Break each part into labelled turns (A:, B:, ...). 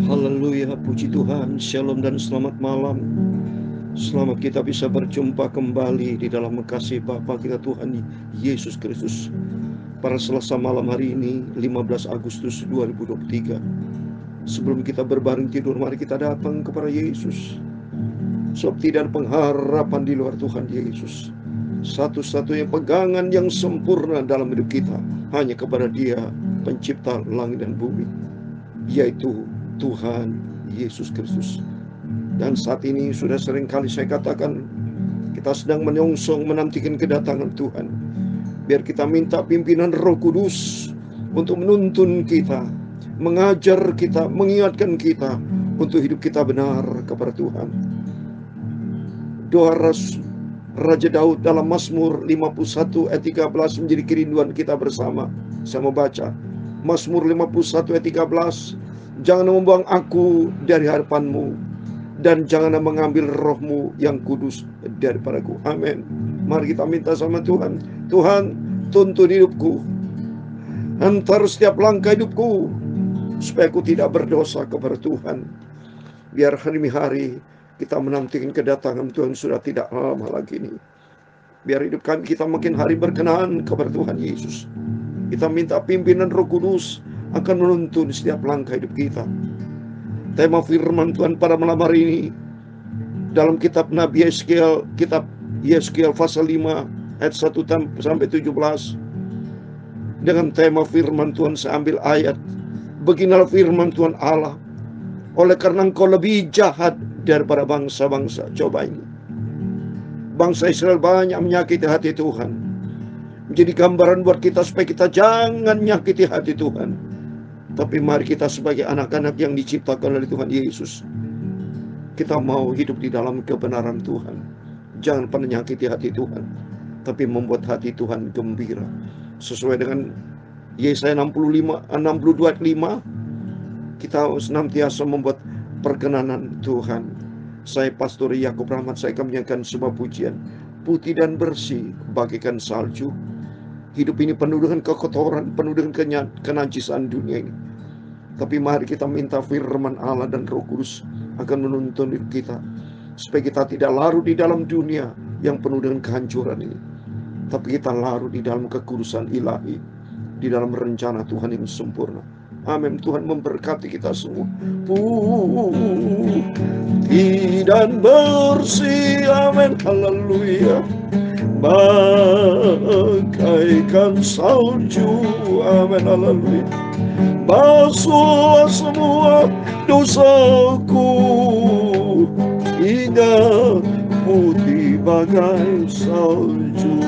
A: Haleluya, puji Tuhan, shalom dan selamat malam. Selamat kita bisa berjumpa kembali di dalam kasih Bapa kita Tuhan Yesus Kristus. Pada Selasa malam hari ini 15 Agustus 2023. Sebelum kita berbaring tidur, mari kita datang kepada Yesus. Sebab tidak ada pengharapan di luar Tuhan Yesus. Satu-satunya pegangan yang sempurna dalam hidup kita hanya kepada Dia, pencipta langit dan bumi, yaitu Tuhan Yesus Kristus. Dan saat ini sudah sering kali saya katakan, kita sedang menyongsong menantikan kedatangan Tuhan. Biar kita minta pimpinan Roh Kudus untuk menuntun kita, mengajar kita, mengingatkan kita untuk hidup kita benar kepada Tuhan. Doa Raja Daud dalam Mazmur 51 ayat 13 menjadi kerinduan kita bersama. Saya mau baca Mazmur 51 ayat 13. Jangan membuang aku dari hadapan-Mu, dan jangan mengambil roh-Mu yang kudus daripadaku. Amin. Mari kita minta sama Tuhan. Tuhan, tuntun hidupku, antar setiap langkah hidupku, supaya aku tidak berdosa kepada Tuhan. Biar hari-hari kita menantikan kedatangan Tuhan sudah tidak lama lagi ini. Biar hidup kami kita makin hari berkenan kepada Tuhan Yesus. Kita minta pimpinan Roh Kudus akan menuntun setiap langkah hidup kita. Tema firman Tuhan pada malam hari ini dalam kitab Nabi Yeskiel, kitab Yeskiel pasal 5 ayat 1 sampai 17. Dengan tema firman Tuhan saya ambil ayat, beginilah firman Tuhan Allah, oleh karena engkau lebih jahat daripada bangsa-bangsa. Coba ini, bangsa Israel banyak menyakiti hati Tuhan. Menjadi gambaran buat kita supaya kita jangan nyakiti hati Tuhan. Tapi mari kita sebagai anak-anak yang diciptakan oleh Tuhan Yesus, kita mau hidup di dalam kebenaran Tuhan. Jangan pernah nyakiti hati Tuhan, tapi membuat hati Tuhan gembira. Sesuai dengan Yesaya 62 ayat 5, kita senantiasa membuat perkenanan Tuhan. Saya Pastor Yakub Rahmat, saya akan menyanyikan sebuah pujian. Putih dan bersih bagaikan salju. Hidup ini penuh dengan kekotoran, penuh dengan kenajisan dunia ini. Tapi mari kita minta firman Allah dan Roh Kudus akan menuntun hidup kita, supaya kita tidak larut di dalam dunia yang penuh dengan kehancuran ini, tapi kita larut di dalam kekudusan ilahi, di dalam rencana Tuhan yang sempurna. Amin. Tuhan memberkati kita semua. Putih dan bersih, amin, haleluya, bagaikan salju, amin, haleluya. Basuhlah semua dosaku hingga putih bagai salju.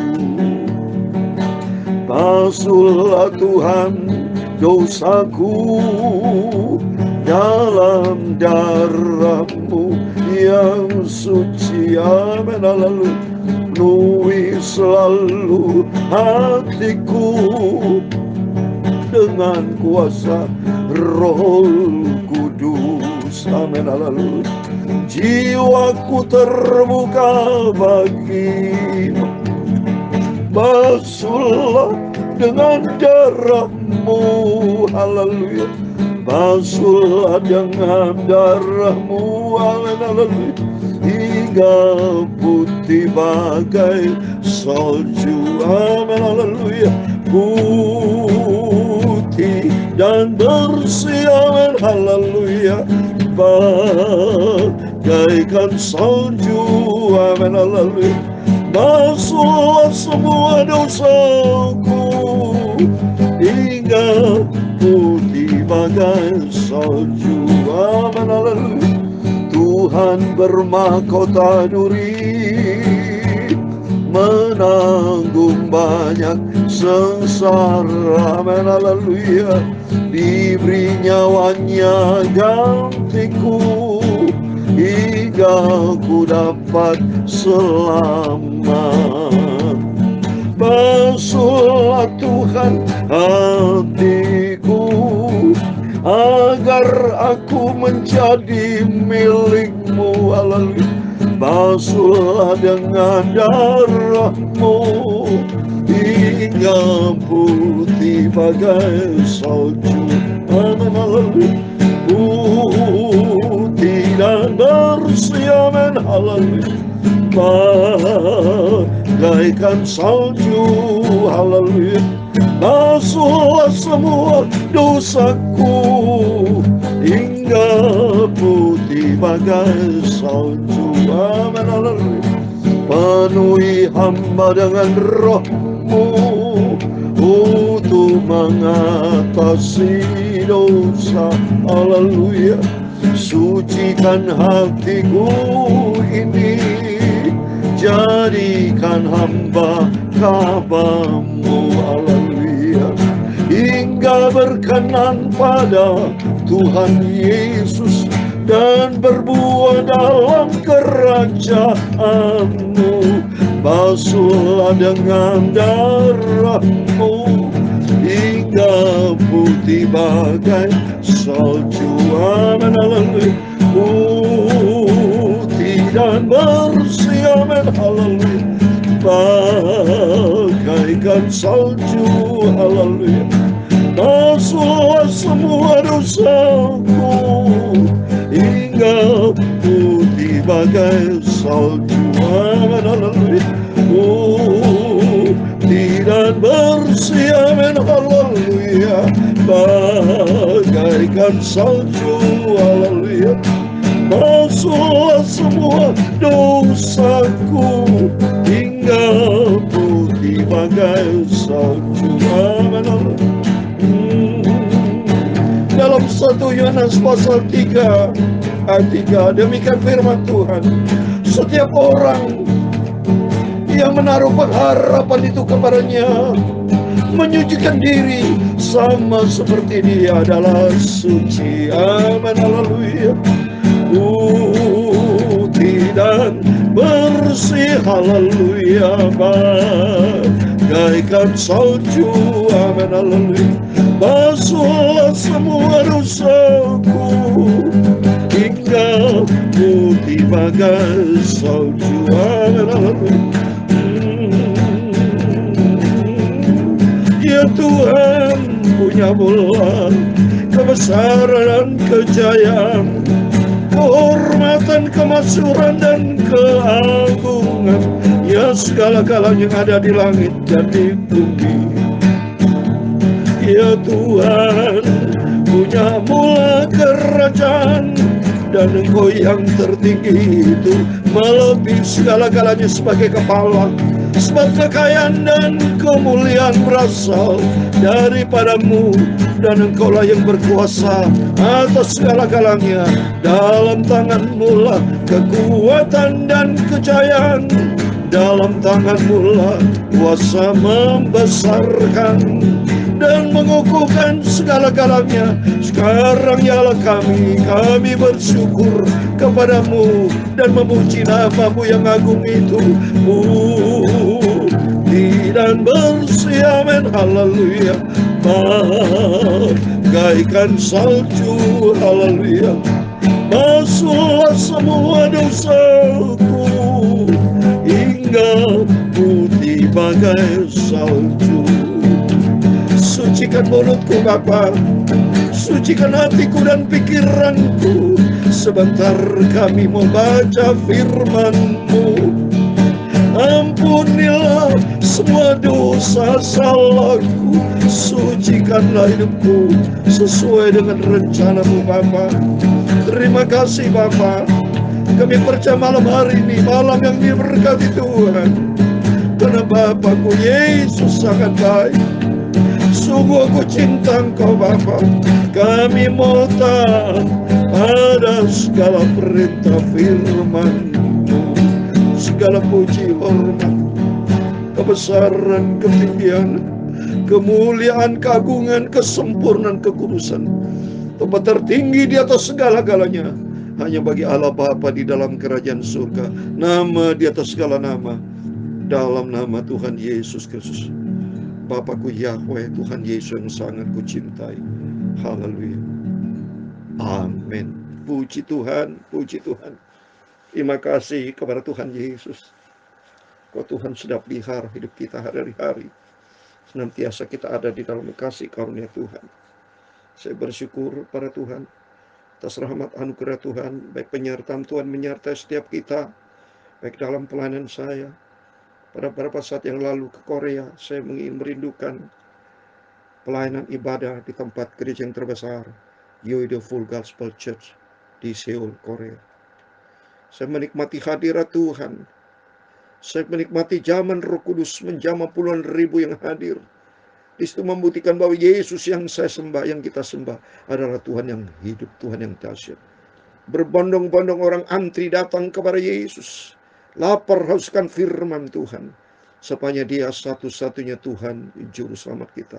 A: Basuhlah Tuhan dosaku dalam darah-Mu yang suci, amin, haleluya. Penuhi selalu hatiku dengan kuasa Roh Kudus, amin, haleluya. Jiwaku terbuka bagimu, basuhlah dengan darah-Mu, haleluya. Basuhlah dengan darah-Mu, amin, haleluya. Hingga putih bagai salju, amin, haleluya. Putih dan bersih, amin, haleluya. Bagaikan salju, amin, haleluya. Basuhlah semua dosaku hingga putih bagai salju, amin, haleluya. Tuhan bermahkota duri, menanggung banyak sengsara, amin, haleluya. Diberi nyawanya gantiku hingga ku dapat selamat. Basuhlah Tuhan hatiku agar aku menjadi milik-Mu, haleluya. Basuhlah dengan darah-Mu hingga putih bagai salju, amin, haleluya. haleluya. Bagaikan salju, haleluya. Basuhlah semua dosaku hingga putih bagai salju. Amin, haleluya. Penuhi hamba dengan roh-Mu untuk mengatasi dosa, haleluya. Sucikan hatiku ini, jadikan hamba kabar-Mu, haleluya. Hingga berkenan pada Tuhan Yesus dan berbuah dalam kerajaan-Mu. Basuhlah dengan darah-Mu hingga putih bagai salju. Amin, haleluya. Putih dan bersih, amin, haleluya. Bagaikan salju, haleluya. Basuhlah semua dosaku hingga putih bagai salju. Amin, haleluya. Putih dan bersih, amin, haleluya. Bagaikan salju, haleluya. Basuhlah semua dosaku hingga putih bagai salju. Amin, haleluya. Dalam 1 Yohanes pasal 3 ayat 3, demikian firman Tuhan. Setiap orang yang menaruh pengharapan itu kepadanya menyucikan diri sama seperti Dia adalah suci. Amin, haleluya. Putih dan bersih, haleluya. Bagaikan salju, amin, haleluya. Basuhlah semua dosaku hingga putih bagai salju. Amin, haleluya. Ya Tuhan, punya bulan kebesaran dan kejayaan, kehormatan, kemasyhuran dan keagungan, ya segala-galanya yang ada di langit dan di bumi. Ya Tuhan, punya mula kerajaan, dan Engkau yang tertinggi itu melebihi segala-galanya sebagai kepala. Sebab kekayaan dan kemuliaan berasal daripada-Mu, dan Engkaulah yang berkuasa atas segala-galanya. Dalam tangan-Mu lah kekuatan dan kejayaan, dalam tangan-Mu lah kuasa membesarkan dan mengukuhkan segala-galanya. Sekarang ialah kami bersyukur kepada-Mu dan memuji nama-Mu yang agung itu. Putih dan bersih, amin, haleluya. Bagaikan salju, haleluya. Basuhlah semua dosaku hingga putih bagai salju. Sucikan mulutku Bapa, sucikan hatiku dan pikiranku. Sebentar kami mau baca firman-Mu. Ampunilah semua dosa salahku, sucikanlah hidupku sesuai dengan rencana-Mu Bapa. Terima kasih Bapa. Kami percaya malam hari ini malam yang diberkati Tuhan, karena Bapakku Yesus sangat baik. Sungguh aku cinta Engkau Bapa. Kami mau taat pada segala perintah firman-Mu. Segala puji, hormat, kebesaran, ketinggian, kemuliaan, keagungan, kesempurnaan, kekudusan, tempat tertinggi di atas segala-galanya hanya bagi Allah Bapa di dalam kerajaan surga. Nama di atas segala nama, dalam nama Tuhan Yesus Kristus. Bapakku Yahweh, Tuhan Yesus yang sangat kucintai. Haleluya. Amin. Puji Tuhan, puji Tuhan. Terima kasih kepada Tuhan Yesus. Kau Tuhan sudah pelihara hidup kita hari-hari. Senantiasa kita ada di dalam kasih karunia Tuhan. Saya bersyukur pada Tuhan atas rahmat anugerah Tuhan, baik penyertaan Tuhan menyertai setiap kita Baik dalam pelayanan saya, pada beberapa saat yang lalu ke Korea, saya merindukan pelayanan ibadah di tempat gereja yang terbesar, Yoido Full Gospel Church di Seoul, Korea. Saya menikmati hadirat Tuhan. Saya menikmati zaman Roh Kudus menjamah puluhan ribu yang hadir. Di situ membuktikan bahwa Yesus yang saya sembah, yang kita sembah adalah Tuhan yang hidup, Tuhan yang dahsyat. Berbondong-bondong orang antri datang kepada Yesus. Lapar hauskan firman Tuhan. Supaya Dia satu-satunya Tuhan, Juru Selamat kita.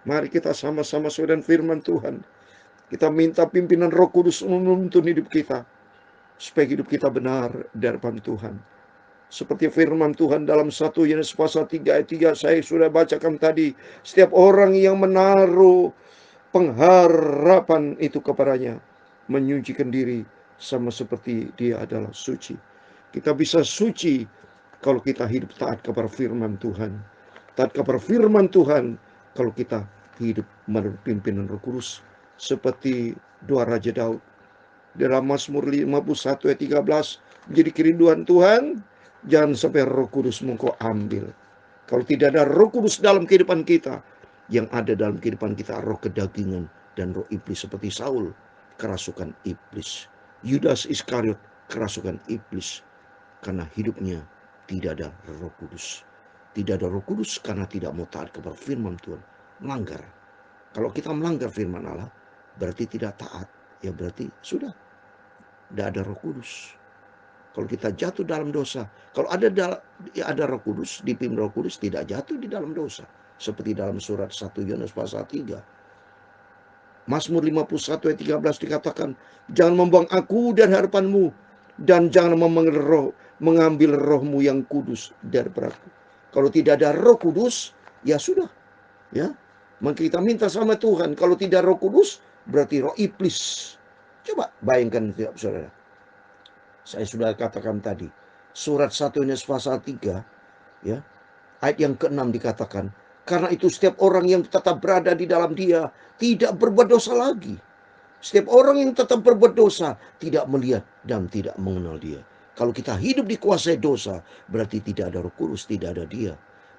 A: Mari kita sama-sama saudara firman Tuhan. Kita minta pimpinan Roh Kudus menuntun hidup kita. Supaya hidup kita benar di hadapan Tuhan. Seperti firman Tuhan dalam 1 Yohanes pasal 3 ayat 3 saya sudah bacakan tadi. Setiap orang yang menaruh pengharapan itu kepadanya, menyucikan diri sama seperti dia adalah suci. Kita bisa suci kalau kita hidup taat kepada firman Tuhan. Taat kepada firman Tuhan kalau kita hidup menurut pimpinan Roh Kudus. Seperti doa Raja Daud dalam Mazmur 51 ayat 13, menjadi kerinduan Tuhan, jangan sampai Roh Kudus engkau ambil. Kalau tidak ada Roh Kudus dalam kehidupan kita, yang ada dalam kehidupan kita roh kedagingan dan roh iblis seperti Saul, kerasukan iblis. Yudas Iskariot, kerasukan iblis, karena hidupnya tidak ada Roh Kudus. Tidak ada Roh Kudus karena tidak mau taat kepada firman Tuhan, melanggar. Kalau kita melanggar firman Allah, berarti tidak taat. Ya berarti sudah tidak ada Roh Kudus. Kalau kita jatuh dalam dosa, kalau ada Roh Kudus, dipimpin Roh Kudus, tidak jatuh di dalam dosa. Seperti dalam surat 1 Yohanes pasal 3. Mazmur 51 ayat 13 dikatakan, jangan membuang aku dari hadapanmu, dan jangan mengambil rohmu yang kudus daripada aku. Kalau tidak ada Roh Kudus, ya sudah. Ya, maka kita minta sama Tuhan. Kalau tidak Roh Kudus, berarti roh iblis. Coba bayangkan tidak, saudara. Saya sudah katakan tadi, surat 1 Yohanes pasal 3, ya, ayat yang ke-6 dikatakan, karena itu setiap orang yang tetap berada di dalam Dia tidak berbuat dosa lagi. Setiap orang yang tetap berbuat dosa tidak melihat dan tidak mengenal Dia. Kalau kita hidup dikuasai dosa, berarti tidak ada Roh Kudus, tidak ada Dia.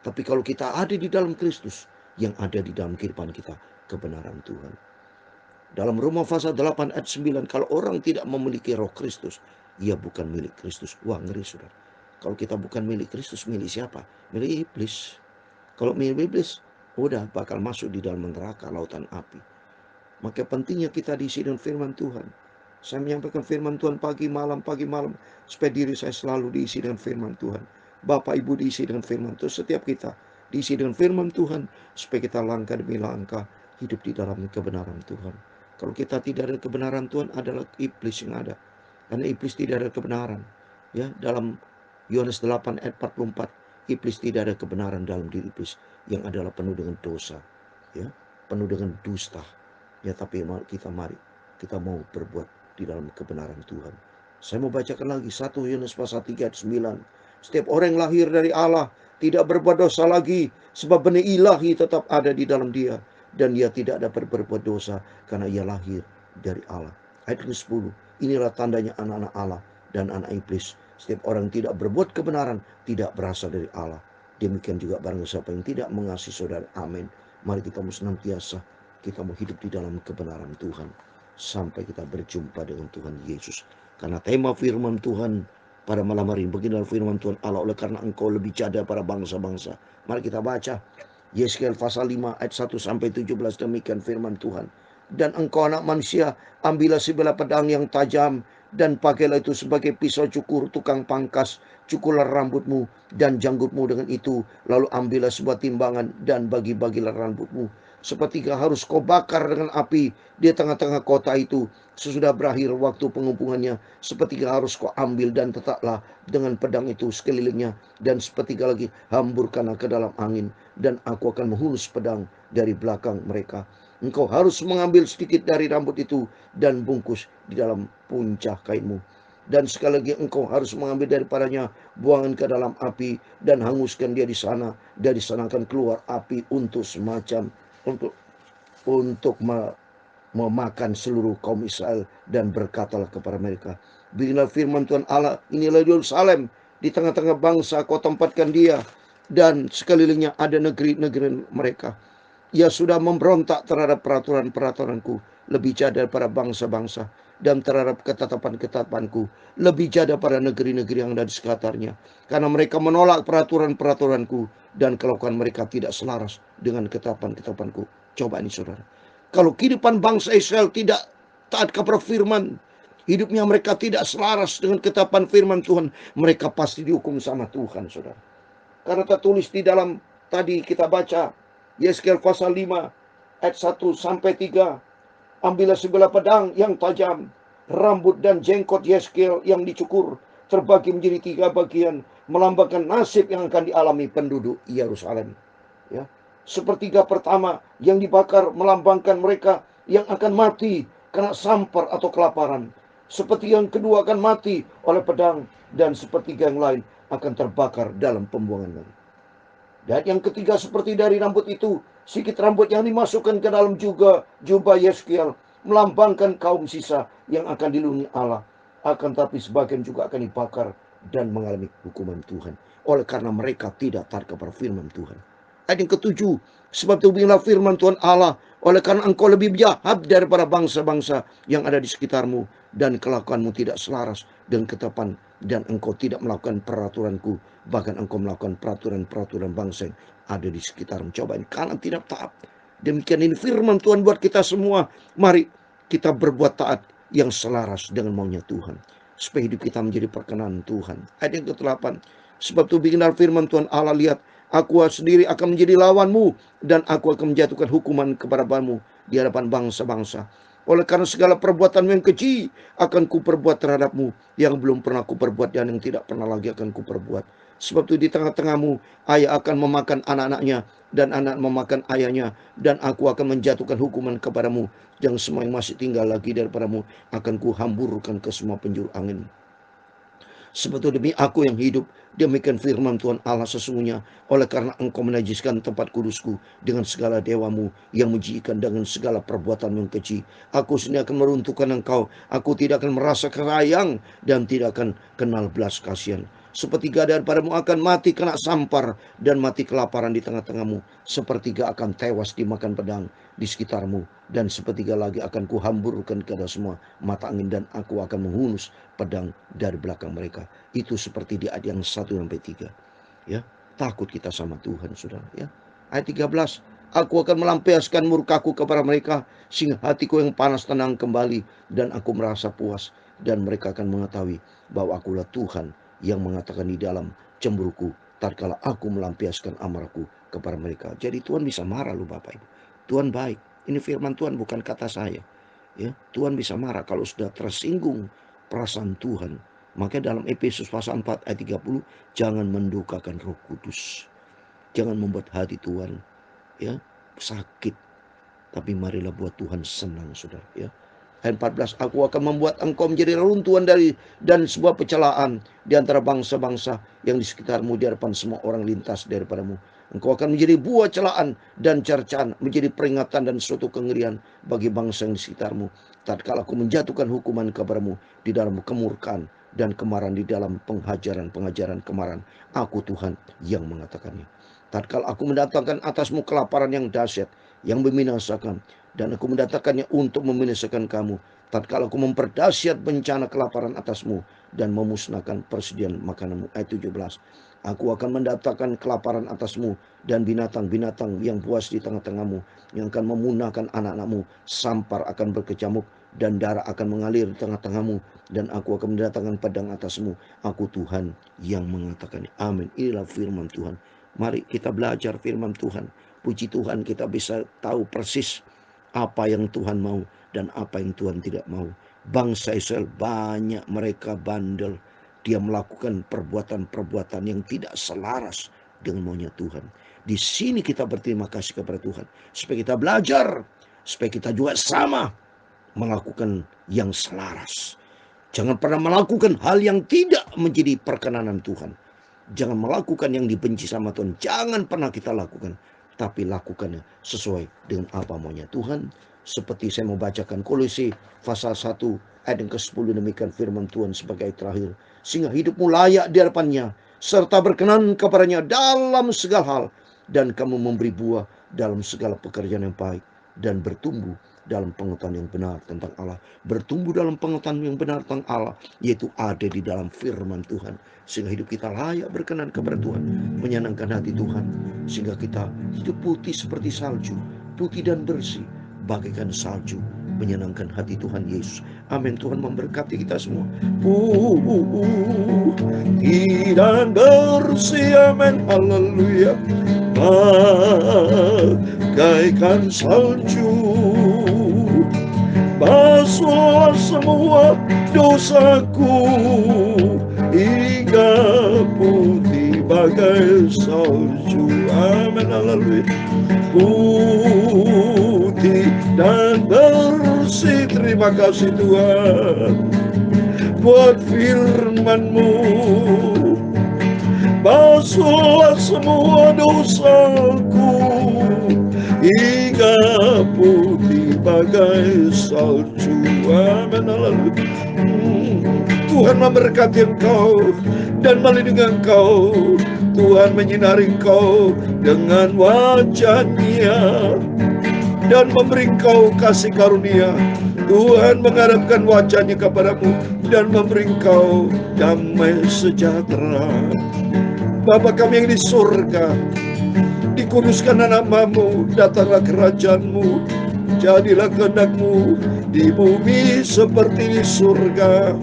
A: Tapi kalau kita ada di dalam Kristus, yang ada di dalam kehidupan kita, kebenaran Tuhan. Dalam Roma pasal 8 ayat 9, kalau orang tidak memiliki Roh Kristus, ia bukan milik Kristus. Wah, ngeri saudara. Kalau kita bukan milik Kristus, milik siapa? Milik iblis. Kalau milik iblis, udah bakal masuk di dalam neraka, lautan api. Maka pentingnya kita diisi dengan firman Tuhan. Saya menyampaikan firman Tuhan pagi malam, supaya diri saya selalu diisi dengan firman Tuhan. Bapak Ibu diisi dengan firman Tuhan. Setiap kita diisi dengan firman Tuhan, supaya kita langkah demi langkah hidup di dalam kebenaran Tuhan. Kalau kita tidak ada kebenaran Tuhan, adalah iblis yang ada. Karena iblis tidak ada kebenaran. Ya, dalam Yohanes 8 ayat 44, iblis tidak ada kebenaran dalam diri iblis, yang adalah penuh dengan dosa, ya, penuh dengan dusta. Ya, tapi mari kita mau berbuat di dalam kebenaran Tuhan. Saya mau bacakan lagi 1 Yohanes pasal 3 ayat 9. Setiap orang yang lahir dari Allah tidak berbuat dosa lagi, sebab benih ilahi tetap ada di dalam dia, dan ia tidak dapat berbuat dosa karena ia lahir dari Allah. Ayat ke-10, inilah tandanya anak-anak Allah dan anak iblis. Setiap orang tidak berbuat kebenaran tidak berasal dari Allah. Demikian juga barang siapa yang tidak mengasihi saudara. Amin. Mari kita mau senantiasa, kita mau hidup di dalam kebenaran Tuhan sampai kita berjumpa dengan Tuhan Yesus. Karena tema firman Tuhan pada malam hari ini, beginilah firman Tuhan Allah, oleh karena engkau lebih jadah para bangsa-bangsa. Mari kita baca Yeskiel pasal 5 ayat 1 sampai 17, demikian firman Tuhan. Dan engkau anak manusia, ambillah sebilah pedang yang tajam, dan pakailah itu sebagai pisau cukur tukang pangkas. Cukurlah rambutmu dan janggutmu dengan itu, lalu ambillah sebuah timbangan dan bagi-bagilah rambutmu. Sepertiga harus kau bakar dengan api di tengah-tengah kota itu. Sesudah berakhir waktu pengumpulannya, sepertiga harus kau ambil dan letaklah dengan pedang itu sekelilingnya, dan sepertiga lagi hamburkanlah ke dalam angin, dan aku akan menghunus pedang dari belakang mereka. Engkau harus mengambil sedikit dari rambut itu dan bungkus di dalam puncak kainmu. Dan sekali lagi engkau harus mengambil daripadanya, buangan ke dalam api, dan hanguskan dia di sana. Dari sana akan keluar api untuk semacam untuk memakan seluruh kaum Israel, dan berkatalah kepada mereka, beginilah firman Tuhan Allah, inilah Yerusalem, di tengah-tengah bangsa kau tempatkan dia, dan sekelilingnya ada negeri-negeri mereka. Ia sudah memberontak terhadap peraturan-peraturanku, lebih jahat daripada bangsa-bangsa, dan terhadap ketetapan-ketetapanku, lebih jahat daripada negeri-negeri yang ada di sekitarnya. Karena mereka menolak peraturan-peraturanku, dan kelakuan mereka tidak selaras dengan ketetapan-ketetapanku. Coba ini saudara. Kalau kehidupan bangsa Israel tidak taat kepada firman, hidupnya mereka tidak selaras dengan ketetapan firman Tuhan, mereka pasti dihukum sama Tuhan, saudara. Karena tertulis di dalam, tadi kita baca, Yeskel pasal 5 ayat 1 sampai 3. Ambillah sebilah pedang yang tajam, rambut dan jenggot Yeskel yang dicukur terbagi menjadi 3 bagian, melambangkan nasib yang akan dialami penduduk Yerusalem. Ya. Sepertiga pertama yang dibakar melambangkan mereka yang akan mati karena sampar atau kelaparan. Seperti yang kedua akan mati oleh pedang, dan sepertiga yang lain akan terbakar dalam pembuangan. Dan yang ketiga, seperti dari rambut itu, sedikit rambut yang dimasukkan ke dalam juga jubah Yeskiel, melambangkan kaum sisa yang akan dilindungi Allah. Akan tapi sebagian juga akan dibakar dan mengalami hukuman Tuhan, oleh karena mereka tidak taat kepada firman Tuhan. Ayat yang ketujuh, sebab itu beginilah firman Tuhan Allah, oleh karena engkau lebih jahat daripada bangsa-bangsa yang ada di sekitarmu, dan kelakuanmu tidak selaras dengan ketetapan, dan engkau tidak melakukan peraturanku, bahkan engkau melakukan peraturan-peraturan bangsa yang ada di sekitarmu. Coba ini, karena tidak taat. Demikian ini firman Tuhan buat kita semua. Mari kita berbuat taat yang selaras dengan maunya Tuhan, supaya hidup kita menjadi perkenan Tuhan. Ayat yang ke-8, sebab itu beginilah firman Tuhan Allah, lihat, aku sendiri akan menjadi lawanmu, dan aku akan menjatuhkan hukuman kepadamu di hadapan bangsa-bangsa. Oleh karena segala perbuatan yang keji akan kuperbuat terhadapmu, yang belum pernah kuperbuat dan yang tidak pernah lagi akan kuperbuat. Sebab itu di tengah-tengahmu ayah akan memakan anak-anaknya, dan anak memakan ayahnya, dan aku akan menjatuhkan hukuman kepadamu, yang semua yang masih tinggal lagi daripadamu akan kuhamburkan ke semua penjuru angin. Sebab itu demi aku yang hidup, demikian firman Tuhan Allah, sesungguhnya oleh karena engkau menajiskan tempat kudusku dengan segala dewamu yang menjijikan, dengan segala perbuatan yang keji, aku sendiri akan meruntuhkan engkau. Aku tidak akan merasa sayang dan tidak akan kenal belas kasihan. Sepertiga daripadamu akan mati kena sampar dan mati kelaparan di tengah-tengahmu. Sepertiga akan tewas dimakan pedang di sekitarmu, dan sepertiga lagi akan kuhamburkan kepada semua mata angin, dan aku akan menghunus pedang dari belakang mereka. Itu seperti di ayat yang 1 sampai 3. Ya, takut kita sama Tuhan, saudara. Ya. Ayat 13, aku akan melampiaskan murkaku kepada mereka, sehingga hatiku yang panas tenang kembali, dan aku merasa puas, dan mereka akan mengetahui bahwa akulah Tuhan yang mengatakan di dalam cemburuku, tatkala aku melampiaskan amarahku kepada mereka. Jadi Tuhan bisa marah loh Bapak Ibu. Tuhan baik. Ini firman Tuhan, bukan kata saya. Ya, Tuhan bisa marah kalau sudah tersinggung perasaan Tuhan. Maka dalam Efesus pasal 4 ayat 30, jangan mendukakan Roh Kudus. Jangan membuat hati Tuhan ya sakit. Tapi marilah buat Tuhan senang, saudara. Ya. Ayat 14, aku akan membuat engkau menjadi reruntuhan dan sebuah pecelaan di antara bangsa-bangsa yang di sekitarmu, di hadapan semua orang lintas daripadamu. Engkau akan menjadi buah celaan dan cercaan, menjadi peringatan dan suatu kengerian bagi bangsa yang di sekitarmu. Tatkala aku menjatuhkan hukuman kepadamu di dalam kemurkaan dan kemarahan, di dalam pengajaran kemarahan, aku Tuhan yang mengatakannya. Tatkala aku mendatangkan atasmu kelaparan yang dahsyat, yang membinasakan, dan aku mendatangkannya untuk membinasakan kamu. Tatkala aku memperdahsyat bencana kelaparan atasmu dan memusnahkan persediaan makananmu. Ayat 17. Aku akan mendatangkan kelaparan atasmu dan binatang-binatang yang buas di tengah-tengahmu, yang akan memunahkan anak-anakmu. Sampar akan berkecamuk dan darah akan mengalir di tengah-tengahmu, dan aku akan mendatangkan pedang atasmu. Aku Tuhan yang mengatakan. Amin. Inilah firman Tuhan. Mari kita belajar firman Tuhan. Puji Tuhan, kita bisa tahu persis apa yang Tuhan mau dan apa yang Tuhan tidak mau. Bangsa Israel banyak mereka bandel. Dia melakukan perbuatan-perbuatan yang tidak selaras dengan maunya Tuhan. Di sini kita berterima kasih kepada Tuhan, supaya kita belajar, supaya kita juga sama melakukan yang selaras. Jangan pernah melakukan hal yang tidak menjadi perkenanan Tuhan. Jangan melakukan yang dibenci sama Tuhan. Jangan pernah kita lakukan. tapi lakukannya sesuai dengan apa maunya Tuhan. Seperti saya mau bacakan Kolose pasal 1 ayat yang ke-10, demikian firman Tuhan sebagai terakhir. Sehingga hidupmu layak di hadapannya, serta berkenan kepadanya dalam segala hal, dan kamu memberi buah dalam segala pekerjaan yang baik, dan bertumbuh dalam pengetahuan yang benar tentang Allah. Bertumbuh dalam pengetahuan yang benar tentang Allah, yaitu ada di dalam firman Tuhan. Sehingga hidup kita layak berkenan kepada Tuhan, menyenangkan hati Tuhan. Sehingga kita hidup putih seperti salju, putih dan bersih bagaikan salju, menyenangkan hati Tuhan Yesus. Amin. Tuhan memberkati kita semua. Putih dan bersih, amin, haleluya, bagaikan salju. Basuhlah semua dosaku hingga putih bagai salju. Amin, haleluya. Putih dan bersih, terima kasih Tuhan buat firman-Mu. Basuhlah semua dosaku hingga putih bagai salju. Amin, haleluya. Tuhan memberkati engkau dan melindungi engkau. Tuhan menyinari engkau dengan wajah-Nya dan memberi engkau kasih karunia. Tuhan menghadapkan wajah-Nya kepadamu dan memberi engkau damai sejahtera. Bapa kami yang di surga, dikuduskan namamu, datanglah kerajaan-Mu, jadilah kehendak-Mu di bumi seperti di surga.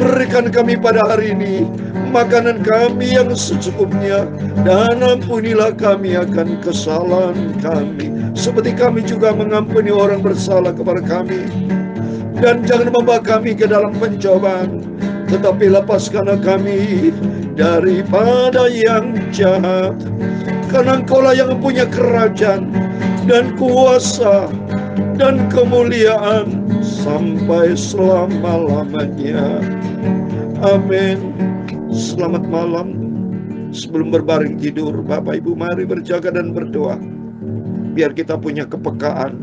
A: Berikan kami pada hari ini makanan kami yang secukupnya, dan ampunilah kami akan kesalahan kami, seperti kami juga mengampuni orang bersalah kepada kami. Dan jangan membawa kami ke dalam pencobaan, tetapi lepaskanlah kami daripada yang jahat. Karena Engkaulah yang mempunyai kerajaan dan kuasa dan kemuliaan sampai selama-lamanya. Amin. Selamat malam. Sebelum berbaring tidur, Bapak Ibu mari berjaga dan berdoa, biar kita punya kepekaan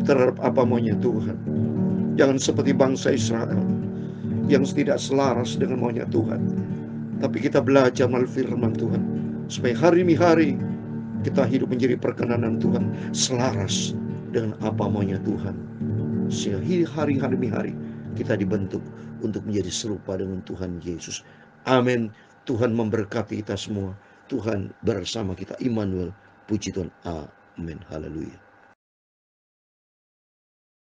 A: terhadap apa maunya Tuhan. Jangan seperti bangsa Israel yang tidak selaras dengan maunya Tuhan, tapi kita belajar melalui firman Tuhan, supaya hari demi hari kita hidup menjadi perkenanan Tuhan, selaras dengan apa maunya Tuhan. Sehingga hari demi hari kita dibentuk untuk menjadi serupa dengan Tuhan Yesus. Amin. Tuhan memberkati kita semua. Tuhan bersama kita. Immanuel. Puji Tuhan. Amin. Haleluya.